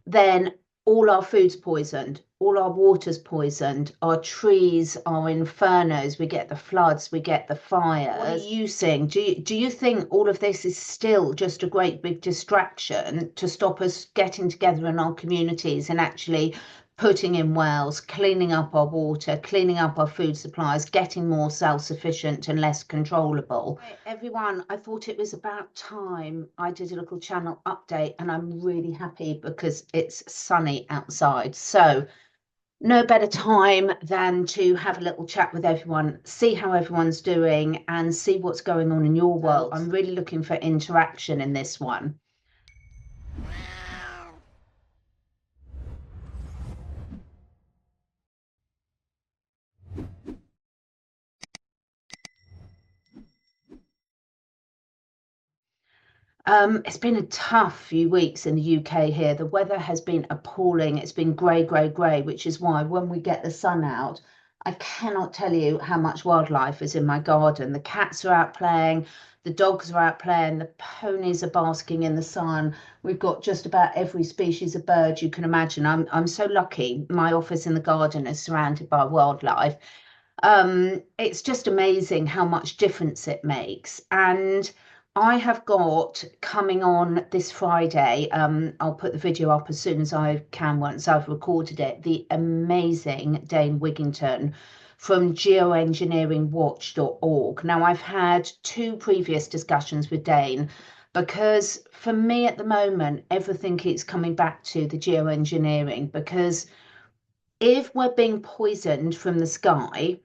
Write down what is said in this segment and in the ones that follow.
then all our food's poisoned, all our water's poisoned, our trees are infernos, we get the floods, we get the fires. What are you saying? Do you think all of this is still just a great big distraction to stop us getting together in our communities and actually putting in wells, cleaning up our water, cleaning up our food supplies, getting more self-sufficient and less controllable? Right, everyone, I thought it was about time I did a little channel update, and I'm really happy because it's sunny outside. So no better time than to have a little chat with everyone, see how everyone's doing and see what's going on in your world. I'm really looking for interaction in this one. It's been a tough few weeks in the UK here. The weather has been appalling. It's been grey, grey, grey, which is why when we get the sun out, I cannot tell you how much wildlife is in my garden. The cats are out playing, the dogs are out playing, the ponies are basking in the sun. We've got just about every species of bird you can imagine. I'm so lucky. My office in the garden is surrounded by wildlife. It's just amazing how much difference it makes. And I have got coming on this Friday, I'll put the video up as soon as I can once I've recorded it, the amazing Dane Wigington from Geoengineering.Watch.org. Now, I've had two previous discussions with Dane because for me at the moment, everything keeps coming back to the geoengineering, because if we're being poisoned from the sky,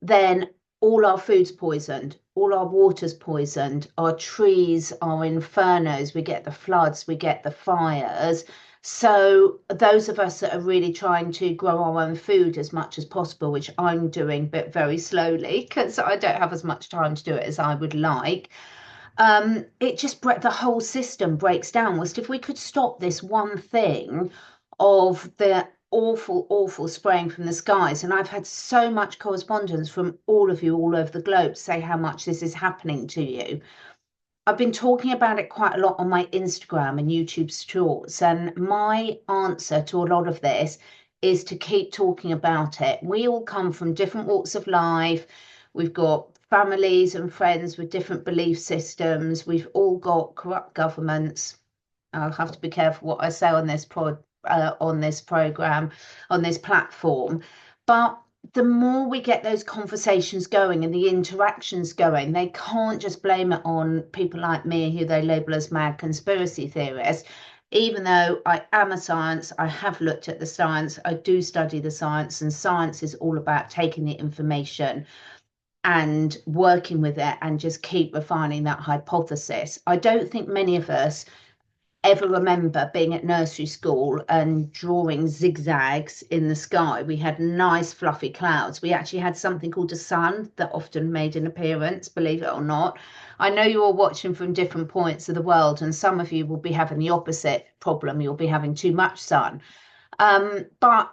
then all our food's poisoned, all our water's poisoned, our trees are infernos, we get the floods, we get the fires. So those of us that are really trying to grow our own food as much as possible, which I'm doing, but very slowly because I don't have as much time to do it as I would like, it just the whole system breaks down. Whilst if we could stop this one thing of the awful spraying from the skies, and I've had so much correspondence from all of you all over the globe say how much this is happening to you. I've been talking about it quite a lot on my Instagram and YouTube shorts, and my answer to a lot of this is to keep talking about it. We all come from different walks of life. We've got families and friends with different belief systems. We've all got corrupt governments. I'll have to be careful what I say on this on this program, on this platform. But the more we get those conversations going and the interactions going, they can't just blame it on people like me who they label as mad conspiracy theorists. Even though I am a science, I have looked at the science, I do study the science, and science is all about taking the information and working with it and just keep refining that hypothesis. I don't think many of us ever remember being at nursery school and drawing zigzags in the sky. We had nice fluffy clouds. We actually had something called a sun that often made an appearance, believe it or not. I know you're all watching from different points of the world, and some of you will be having the opposite problem. You'll be having too much sun. But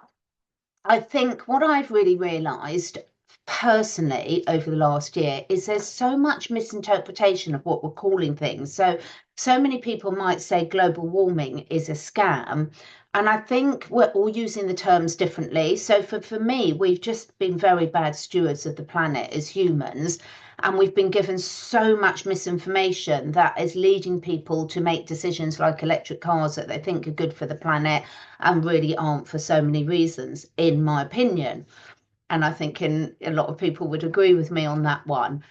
I think what I've really realised personally over the last year is there's so much misinterpretation of what we're calling things. So many people might say global warming is a scam, and I think we're all using the terms differently. So for me, we've just been very bad stewards of the planet as humans, and we've been given so much misinformation that is leading people to make decisions like electric cars that they think are good for the planet and really aren't for so many reasons, in my opinion. And I think a lot of people would agree with me on that one.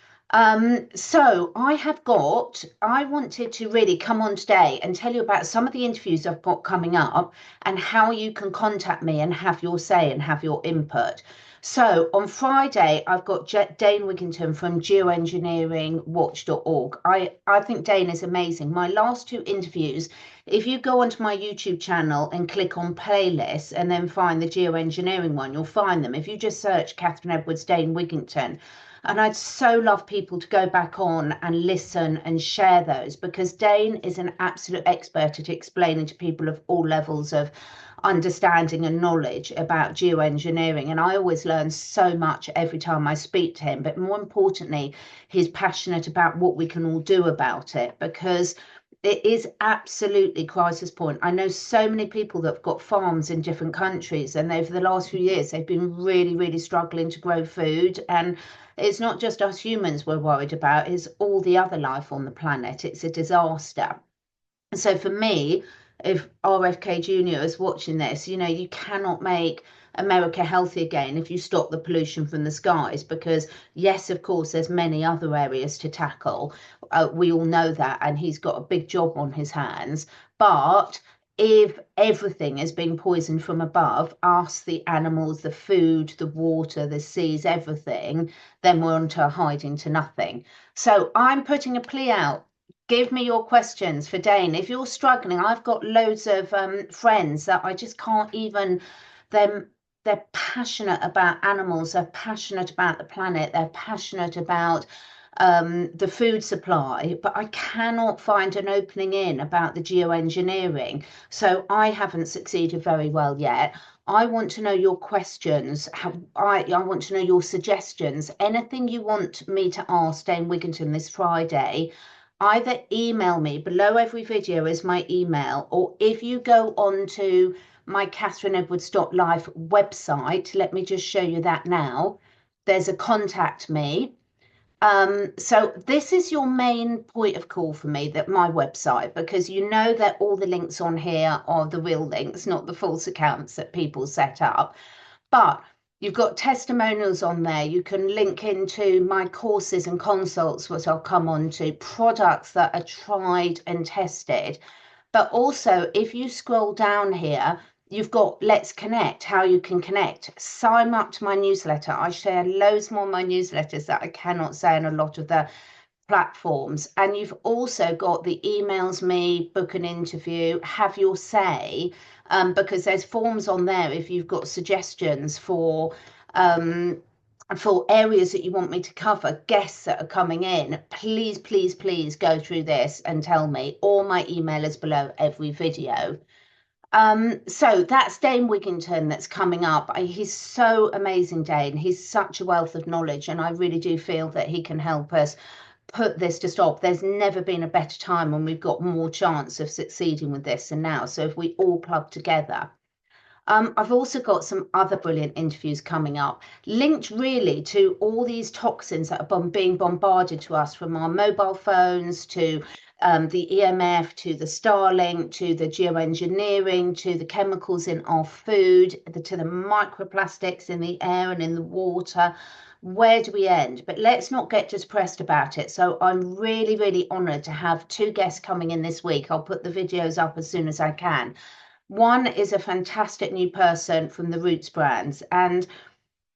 So I wanted to really come on today and tell you about some of the interviews I've got coming up and how you can contact me and have your say and have your input. So on Friday, I've got Dane Wigington from geoengineeringwatch.org. I think Dane is amazing. My last two interviews, if you go onto my YouTube channel and click on playlists and then find the geoengineering one, you'll find them. If you just search Catherine Edwards, Dane Wigington. And I'd so love people to go back on and listen and share those, because Dane is an absolute expert at explaining to people of all levels of understanding and knowledge about geoengineering. And I always learn so much every time I speak to him. But more importantly, he's passionate about what we can all do about it, because It is absolutely crisis point. I know so many people that have got farms in different countries, and over the last few years, they've been really, really struggling to grow food. And it's not just us humans we're worried about, it's all the other life on the planet. It's a disaster. So for me, if RFK Jr. is watching this, you cannot make America healthy again if you stop the pollution from the skies, because yes, of course, there's many other areas to tackle. We all know that, and he's got a big job on his hands. But if everything is being poisoned from above, us, the animals, the food, the water, the seas, everything, then we're on to hiding to nothing. So I'm putting a plea out. Give me your questions for Dane. If you're struggling, I've got loads of friends that I just can't even. They're they're passionate about animals. They're passionate about the planet. They're passionate about the food supply, but I cannot find an opening in about the geoengineering. So I haven't succeeded very well yet. I want to know your questions. I want to know your suggestions. Anything you want me to ask Dane Wigington this Friday, either email me, below every video is my email, or if you go on to my CatherineEdwards.life website, let me just show you that now. There's a contact me. So this is your main point of call for me, that my website, because you know that all the links on here are the real links, not the false accounts that people set up. But you've got testimonials on there. You can link into my courses and consults, which I'll come on to, products that are tried and tested. But also, if you scroll down here, you've got Let's Connect, how you can connect. Sign up to my newsletter. I share loads more of my newsletters that I cannot say on a lot of the platforms. And you've also got the emails me, book an interview, have your say, because there's forms on there if you've got suggestions for areas that you want me to cover, guests that are coming in. Please, please, please go through this and tell me. Or my email is below every video. So that's Dane Wigington that's coming up. He's so amazing, Dane. He's such a wealth of knowledge, and I really do feel that he can help us put this to stop. There's never been a better time when we've got more chance of succeeding with this than now. So if we all plug together. I've also got some other brilliant interviews coming up, linked really to all these toxins that are being bombarded to us from our mobile phones, to the EMF, to the Starlink, to the geoengineering, to the chemicals in our food, to the microplastics in the air and in the water. Where do we end? But let's not get depressed about it. So I'm really, really honoured to have two guests coming in this week. I'll put the videos up as soon as I can. One is a fantastic new person from the Roots brands. And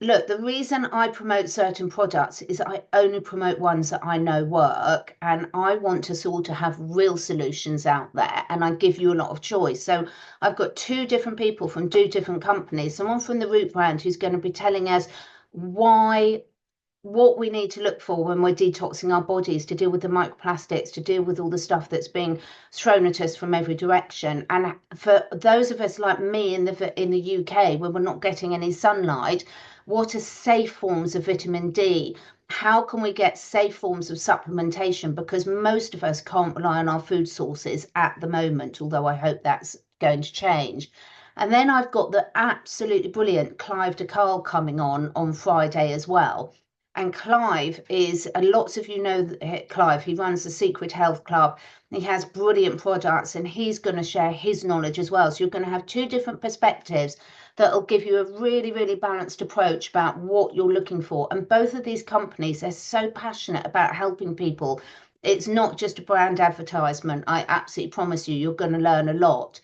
look, the reason I promote certain products is I only promote ones that I know work, and I want us all to have real solutions out there, and I give you a lot of choice. So I've got two different people from two different companies, someone from the Root brand who's going to be telling us what we need to look for when we're detoxing our bodies, to deal with the microplastics, to deal with all the stuff that's being thrown at us from every direction. And for those of us like me in the UK, where we're not getting any sunlight, what are safe forms of vitamin D? How can we get safe forms of supplementation? Because most of us can't rely on our food sources at the moment, although I hope that's going to change. And then I've got the absolutely brilliant Clive DeCarle coming on Friday as well. And Clive is, lots of you know Clive, he runs the Secret Health Club. He has brilliant products, and he's going to share his knowledge as well. So you're going to have two different perspectives that'll give you a really, really balanced approach about what you're looking for. And both of these companies, they're so passionate about helping people. It's not just a brand advertisement. I absolutely promise you, you're going to learn a lot.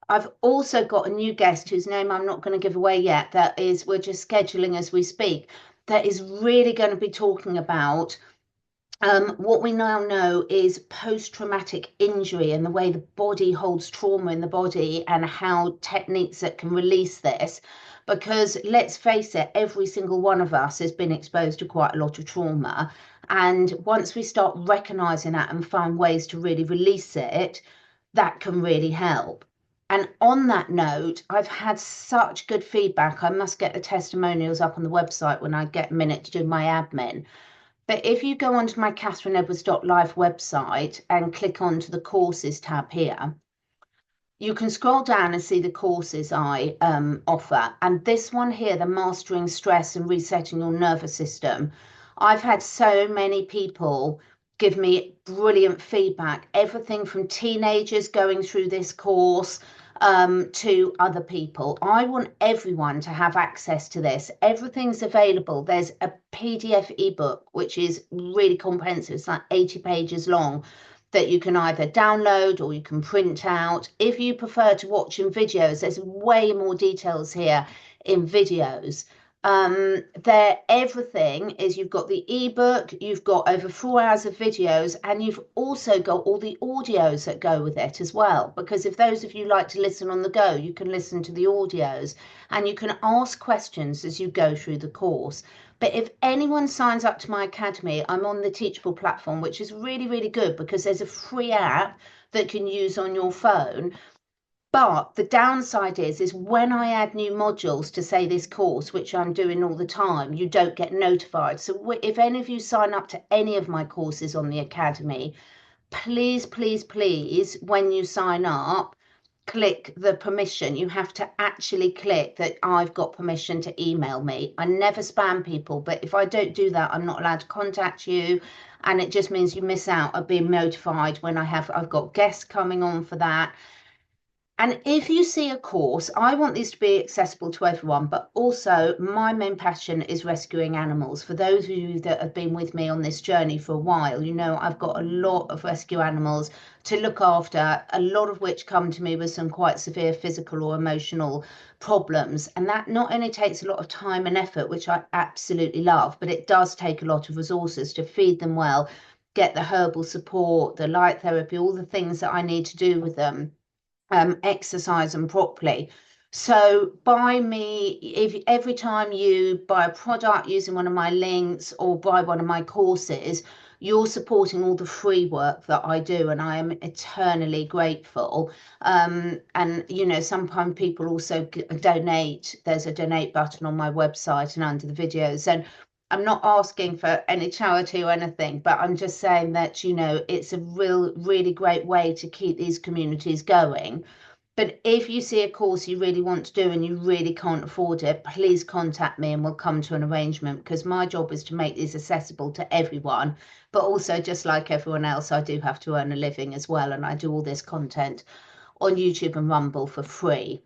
I've also got a new guest whose name I'm not going to give away yet. That is, we're just scheduling as we speak. That is really going to be talking about what we now know is post-traumatic injury and the way the body holds trauma in the body, and how techniques that can release this. Because let's face it, every single one of us has been exposed to quite a lot of trauma. And once we start recognizing that and find ways to really release it, that can really help. And on that note, I've had such good feedback. I must get the testimonials up on the website when I get a minute to do my admin. But if you go onto my CatherineEdwards.life website and click onto the courses tab here, you can scroll down and see the courses I offer. And this one here, the Mastering Stress and Resetting Your Nervous System, I've had so many people give me brilliant feedback, everything from teenagers going through this course to other people. I want everyone to have access to this. Everything's available. There's a PDF ebook, which is really comprehensive. It's like 80 pages long, that you can either download or you can print out. If you prefer to watch in videos, there's way more details here in videos. There, everything is, you've got the ebook, you've got over 4 hours of videos, and you've also got all the audios that go with it as well. Because if those of you like to listen on the go, you can listen to the audios and you can ask questions as you go through the course. But if anyone signs up to my academy, I'm on the Teachable platform, which is really, really good because there's a free app that you can use on your phone. But the downside is when I add new modules to, say, this course, which I'm doing all the time, you don't get notified. So if any of you sign up to any of my courses on the academy, please, please, please, when you sign up, click the permission. You have to actually click that I've got permission to email me. I never spam people, but if I don't do that, I'm not allowed to contact you. And it just means you miss out on being notified when I've got guests coming on for that. And if you see a course, I want these to be accessible to everyone, but also my main passion is rescuing animals. For those of you that have been with me on this journey for a while, you know I've got a lot of rescue animals to look after, a lot of which come to me with some quite severe physical or emotional problems. And that not only takes a lot of time and effort, which I absolutely love, but it does take a lot of resources to feed them well, get the herbal support, the light therapy, all the things that I need to do with them. Exercise them properly. So if every time you buy a product using one of my links or buy one of my courses, you're supporting all the free work that I do, and I am eternally grateful. And you know, sometimes people also donate. There's a donate button on my website and under the videos, and I'm not asking for any charity or anything, but I'm just saying that, you know, it's a really great way to keep these communities going. But if you see a course you really want to do and you really can't afford it, please contact me and we'll come to an arrangement, because my job is to make these accessible to everyone. But also, just like everyone else, I do have to earn a living as well. And I do all this content on YouTube and Rumble for free.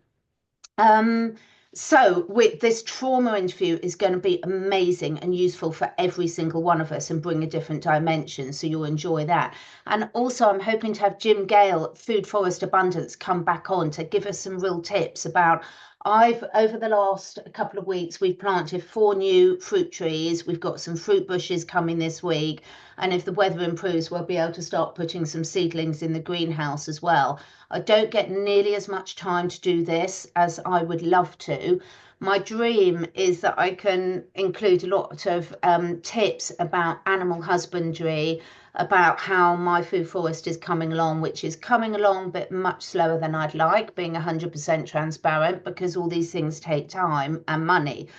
So with this trauma interview is going to be amazing and useful for every single one of us and bring a different dimension. So you'll enjoy that. And also I'm hoping to have Jim Gale, Food Forest Abundance, come back on to give us some real tips about, over the last couple of weeks, we've planted 4 new fruit trees. We've got some fruit bushes coming this week. And if the weather improves, we'll be able to start putting some seedlings in the greenhouse as well. I don't get nearly as much time to do this as I would love to. My dream is that I can include a lot of tips about animal husbandry, about how my food forest is coming along, which is coming along, but much slower than I'd like, being 100% transparent, because all these things take time and money.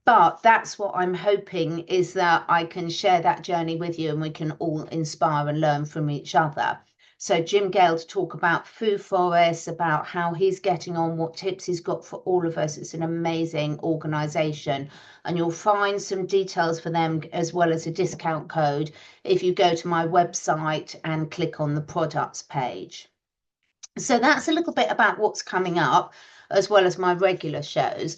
But that's what I'm hoping, is that I can share that journey with you and we can all inspire and learn from each other. So Jim Gale to talk about food forests, about how he's getting on, what tips he's got for all of us. It's an amazing organisation, and you'll find some details for them as well as a discount code if you go to my website and click on the products page. So that's a little bit about what's coming up, as well as my regular shows.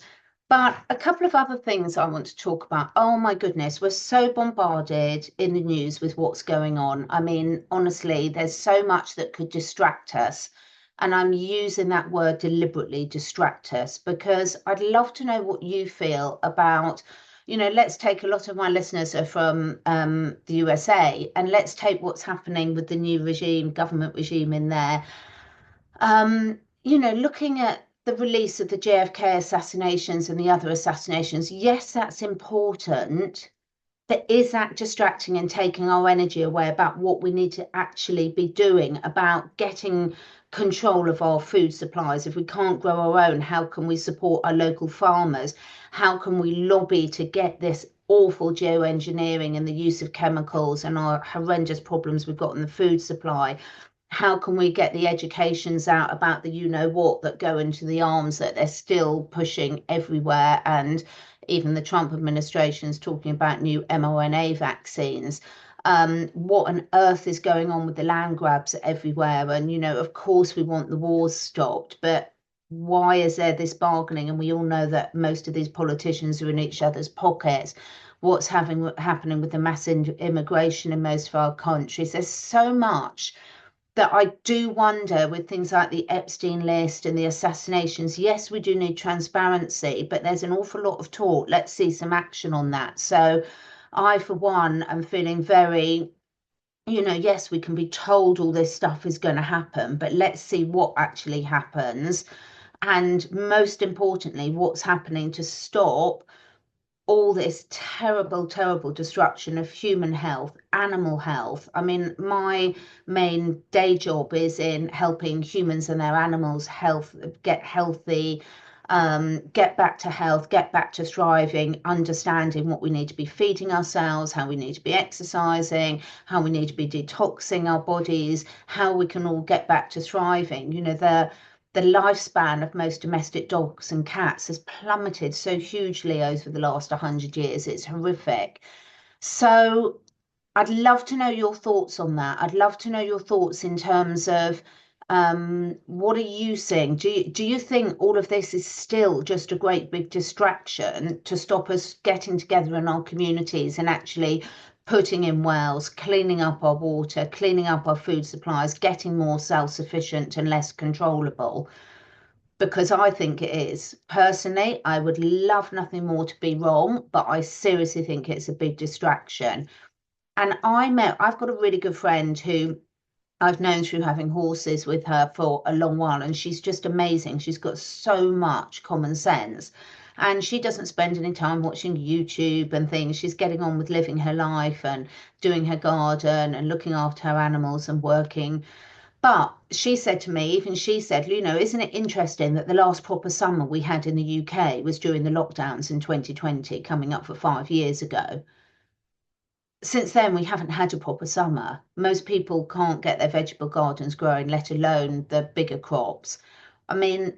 But a couple of other things I want to talk about. Oh my goodness, we're so bombarded in the news with what's going on. I mean, honestly, there's so much that could distract us. And I'm using that word deliberately, distract us, because I'd love to know what you feel about, you know, let's take, a lot of my listeners are from the USA, and let's take what's happening with the new regime, government regime in there. You know, looking at the release of the JFK assassinations and the other assassinations, yes, that's important. But is that distracting and taking our energy away about what we need to actually be doing about getting control of our food supplies? If we can't grow our own, how can we support our local farmers? How can we lobby to get this awful geoengineering and the use of chemicals and our horrendous problems we've got in the food supply. How can we get the educations out about the you know what that go into the arms that they're still pushing everywhere? And even the Trump administration is talking about new mRNA vaccines. What on earth is going on with the land grabs everywhere? And, of course, we want the wars stopped, but why is there this bargaining? And we all know that most of these politicians are in each other's pockets. What's happening with the mass immigration in most of our countries? There's so much that I do wonder with things like the Epstein list and the assassinations. Yes, we do need transparency, but there's an awful lot of talk. Let's see some action on that. So I, for one, am feeling very, yes, we can be told all this stuff is going to happen, but let's see what actually happens. And most importantly, what's happening to stop all this terrible, terrible destruction of human health, animal health. I mean, my main day job is in helping humans and their animals health, get healthy, get back to health, get back to thriving, understanding what we need to be feeding ourselves, how we need to be exercising, how we need to be detoxing our bodies, how we can all get back to thriving. The lifespan of most domestic dogs and cats has plummeted so hugely over the last 100 years. It's horrific. So I'd love to know your thoughts on that. I'd love to know your thoughts in terms of what are you seeing? Do you think all of this is still just a great big distraction to stop us getting together in our communities and actually putting in wells, cleaning up our water, cleaning up our food supplies, getting more self-sufficient and less controllable? Because I think it is. Personally, I would love nothing more to be wrong, but I seriously think it's a big distraction. And I've got a really good friend who I've known through having horses with her for a long while, and she's just amazing. She's got so much common sense, and she doesn't spend any time watching YouTube and things. She's getting on with living her life and doing her garden and looking after her animals and working. But she said to me, even she said, isn't it interesting that the last proper summer we had in the UK was during the lockdowns in 2020, coming up for 5 years ago? Since then, we haven't had a proper summer. Most people can't get their vegetable gardens growing, let alone the bigger crops. I mean,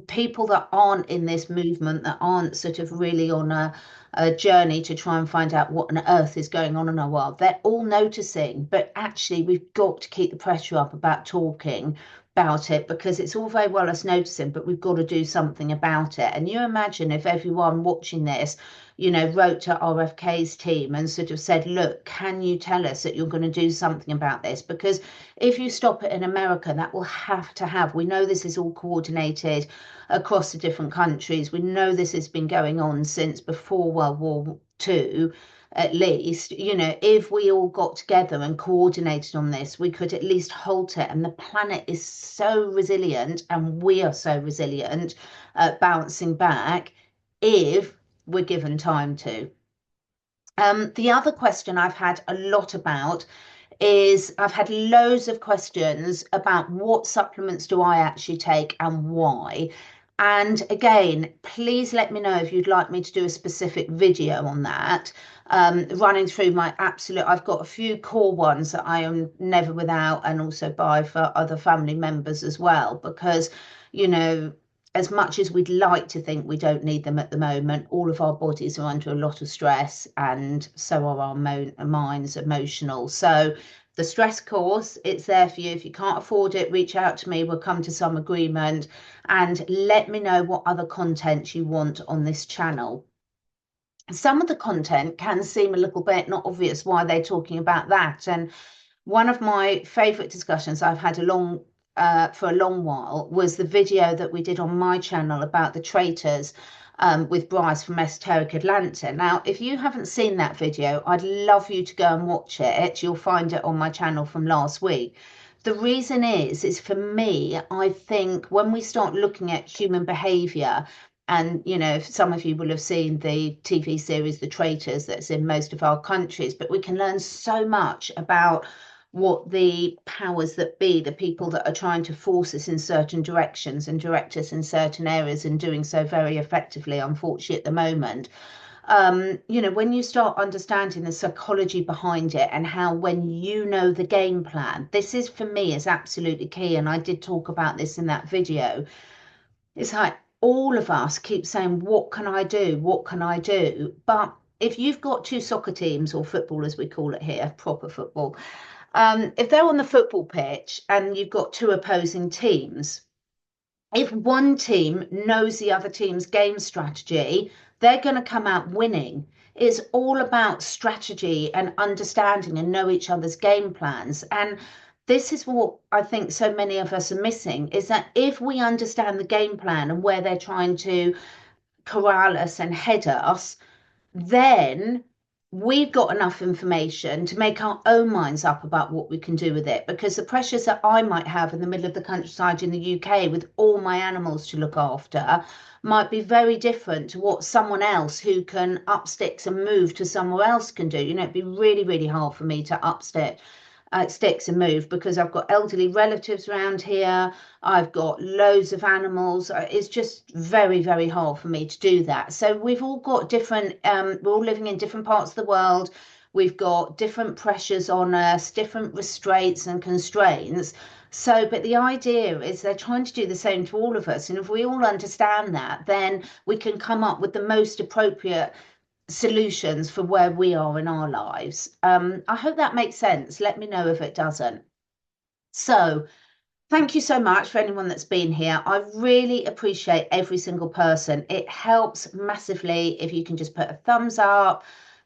people that aren't in this movement, that aren't sort of really on a journey to try and find out what on earth is going on in our world, they're all noticing. But actually, we've got to keep the pressure up about talking about it, because it's all very well us noticing, but we've got to do something about it. And you imagine if everyone watching this, wrote to RFK's team and sort of said, look, can you tell us that you're going to do something about this? Because if you stop it in America, that will have to have, we know this is all coordinated across the different countries. We know this has been going on since before World War II. At least, if we all got together and coordinated on this, we could at least halt it. And the planet is so resilient, and we are so resilient at bouncing back if we're given time to. The other question I've had a lot about is I've had loads of questions about what supplements do I actually take and why. And again, please let me know if you'd like me to do a specific video on that, running through my absolute, I've got a few core ones that I am never without, and also buy for other family members as well, because, as much as we'd like to think we don't need them at the moment, all of our bodies are under a lot of stress, and so are our minds, emotional. So the stress course, it's there for you. If you can't afford it, reach out to me. We'll come to some agreement, and let me know what other content you want on this channel. Some of the content can seem a little bit not obvious why they're talking about that. And one of my favorite discussions I've had for a long while was the video that we did on my channel about the traitors, with Bryce from Esoteric Atlanta. Now, if you haven't seen that video, I'd love you to go and watch it. You'll find it on my channel from last week. The reason is for me, I think when we start looking at human behavior, and, some of you will have seen the TV series, The Traitors, that's in most of our countries, but we can learn so much about what the powers that be, the people that are trying to force us in certain directions and direct us in certain areas, and doing so very effectively, unfortunately, at the moment. When you start understanding the psychology behind it and how when you know the game plan, this is for me is absolutely key. And I did talk about this in that video. It's like all of us keep saying, what can I do? What can I do? But if you've got two soccer teams, or football as we call it here, proper football, if they're on the football pitch and you've got two opposing teams, if one team knows the other team's game strategy, they're going to come out winning. It's all about strategy and understanding and know each other's game plans. And this is what I think so many of us are missing, is that if we understand the game plan and where they're trying to corral us and head us, then we've got enough information to make our own minds up about what we can do with it. Because the pressures that I might have in the middle of the countryside in the UK with all my animals to look after might be very different to what someone else who can up sticks and move to somewhere else can do. It'd be really, really hard for me to up sticks and move, because I've got elderly relatives around here. I've got loads of animals. It's just very, very hard for me to do that. So we've all got different, we're all living in different parts of the world. We've got different pressures on us, different restraints and constraints. So, but the idea is they're trying to do the same to all of us. And if we all understand that, then we can come up with the most appropriate solutions for where we are in our lives. I hope that makes sense. Let me know if it doesn't. So thank you so much for anyone that's been here. I really appreciate every single person. It helps massively if you can just put a thumbs up.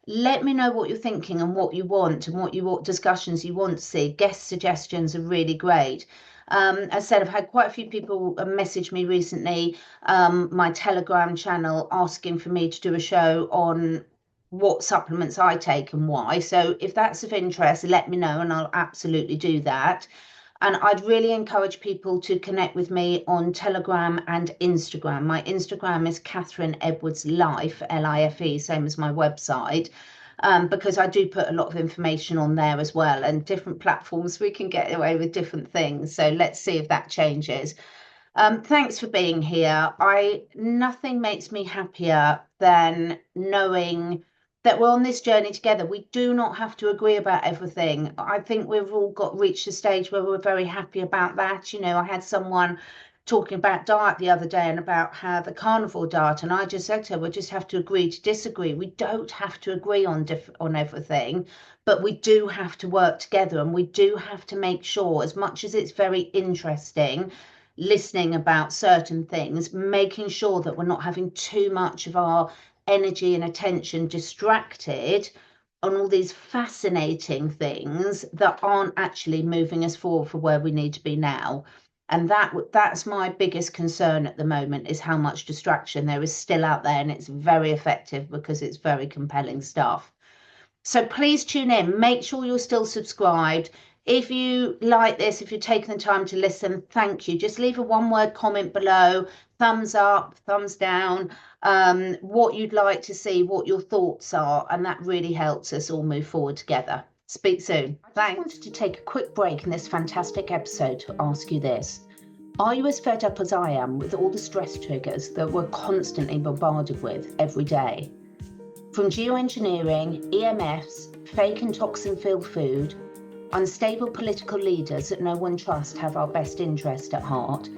Let me know what you're thinking and what you want and what discussions you want to see. Guest suggestions are really great. As I said, I've had quite a few people message me recently, my Telegram channel, asking for me to do a show on what supplements I take and why. So if that's of interest, let me know and I'll absolutely do that. And I'd really encourage people to connect with me on Telegram and Instagram. My Instagram is CatherineEdwards.life, L-I-F-E, same as my website. Because I do put a lot of information on there as well, and different platforms we can get away with different things. So let's see if that changes. Thanks for being here. Nothing makes me happier than knowing that we're on this journey together. We do not have to agree about everything. I think we've all reached a stage where we're very happy about that. I had someone talking about diet the other day and about how the carnivore diet, and I just said to her, we'll just have to agree to disagree. We don't have to agree on everything, but we do have to work together, and we do have to make sure, as much as it's very interesting listening about certain things, making sure that we're not having too much of our energy and attention distracted on all these fascinating things that aren't actually moving us forward for where we need to be now. And that's my biggest concern at the moment, is how much distraction there is still out there, and it's very effective because it's very compelling stuff. So please tune in, make sure you're still subscribed. If you like this, if you're taking the time to listen, thank you. Just leave a one-word comment below, thumbs up, thumbs down, what you'd like to see, what your thoughts are, and that really helps us all move forward together. Speak soon. Thanks. I wanted to take a quick break in this fantastic episode to ask you this. Are you as fed up as I am with all the stress triggers that we're constantly bombarded with every day? From geoengineering, EMFs, fake and toxin-filled food, unstable political leaders that no one trusts have our best interest at heart,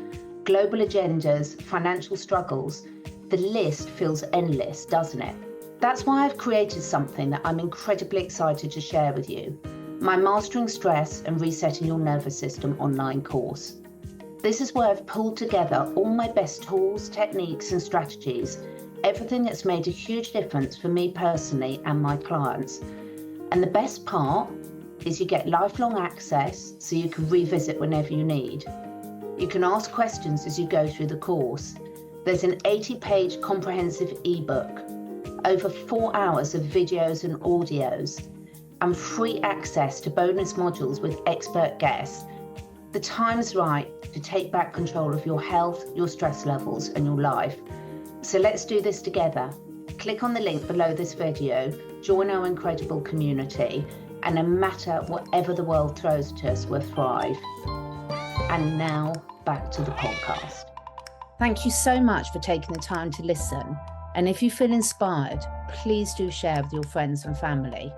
global agendas, financial struggles, the list feels endless, doesn't it? That's why I've created something that I'm incredibly excited to share with you, my Mastering Stress and Resetting Your Nervous System online course. This is where I've pulled together all my best tools, techniques and strategies, everything that's made a huge difference for me personally and my clients. And the best part is you get lifelong access, so you can revisit whenever you need. You can ask questions as you go through the course. There's an 80-page comprehensive ebook, over 4 hours of videos and audios, and free access to bonus modules with expert guests. The time's right to take back control of your health, your stress levels, and your life. So let's do this together. Click on the link below this video, join our incredible community, and no matter whatever the world throws at us, we'll thrive. And now, back to the podcast. Thank you so much for taking the time to listen. And if you feel inspired, please do share with your friends and family.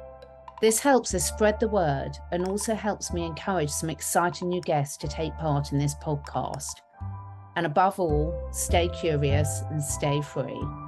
This helps us spread the word and also helps me encourage some exciting new guests to take part in this podcast. And above all, stay curious and stay free.